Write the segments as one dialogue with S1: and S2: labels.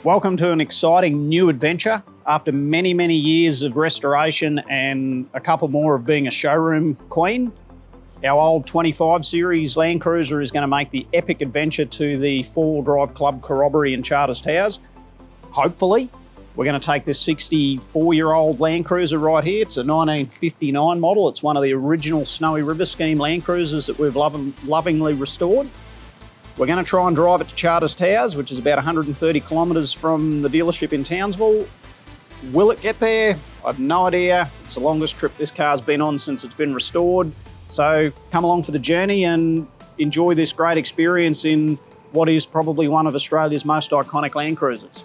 S1: Welcome to an exciting new adventure. After many, many years of restoration and a couple more of being a showroom queen, our old 25 Series LandCruiser is going to make the epic adventure to the four-wheel drive Club Corbery in Charters Towers. Hopefully, we're going to take this 64-year-old LandCruiser right here. It's a 1959 model. It's one of the original Snowy River Scheme LandCruisers that we've lovingly restored. We're going to try and drive it to Charters Towers, which is about 130 kilometres from the dealership in Townsville. Will it get there? I've no idea. It's the longest trip this car's been on since it's been restored. So come along for the journey and enjoy this great experience in what is probably one of Australia's most iconic LandCruisers.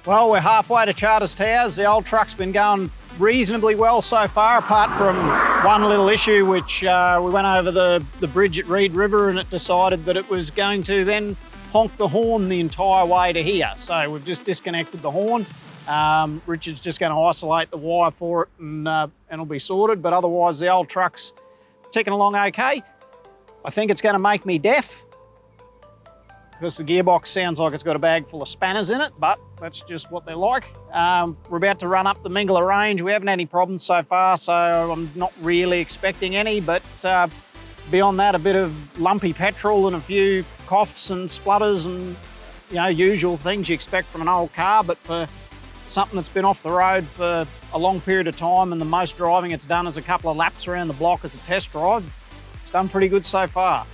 S1: Well, we're halfway to Charters Towers. The old truck's been going reasonably well so far, apart from one little issue, which we went over the bridge at Reed River and it decided that it was going to then honk the horn the entire way to here. So we've just disconnected the horn. Richard's just going to isolate the wire for it and it'll be sorted, but otherwise the old truck's ticking along okay. I think it's going to make me deaf, because the gearbox sounds like it's got a bag full of spanners in it, but that's just what they're like. We're about to run up the mingled range. We haven't had any problems so far, so I'm not really expecting any, but beyond that, a bit of lumpy petrol and a few coughs and splutters and, you know, usual things you expect from an old car, but for something that's been off the road for a long period of time and the most driving it's done is a couple of laps around the block as a test drive, it's done pretty good so far.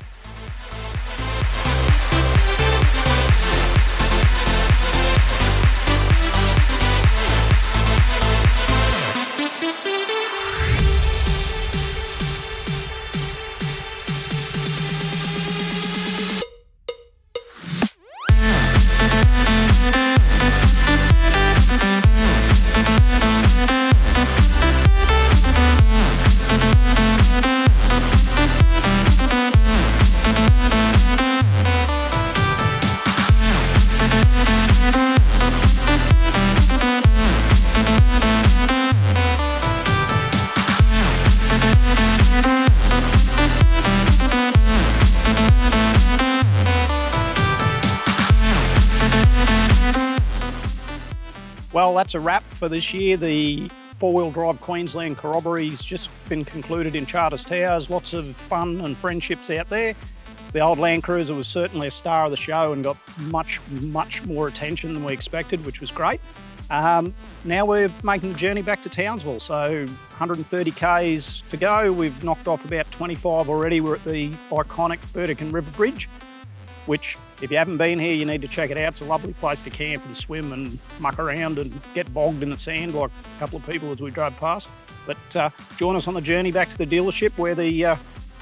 S1: Well, that's a wrap for this year. The four-wheel drive Queensland Corbery's just been concluded in Charters Towers. Lots of fun and friendships out there. The old LandCruiser was certainly a star of the show and got much more attention than we expected, which was great. Now we're making the journey back to Townsville, so 130 Ks to go. We've knocked off about 25 already. We're at the iconic Burdekin River Bridge, which, if you haven't been here, you need to check it out. It's a lovely place to camp and swim and muck around and get bogged in the sand like a couple of people as we drove past. But join us on the journey back to the dealership where the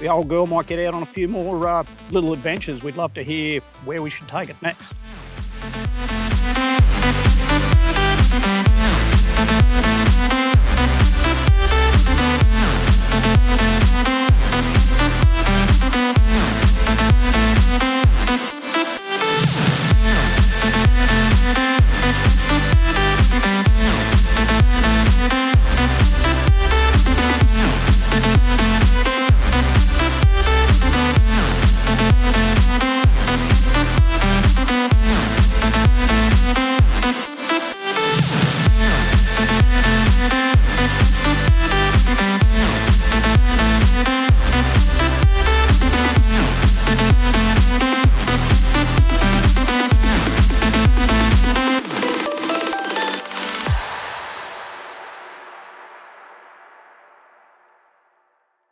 S1: old girl might get out on a few more little adventures. We'd love to hear where we should take it next.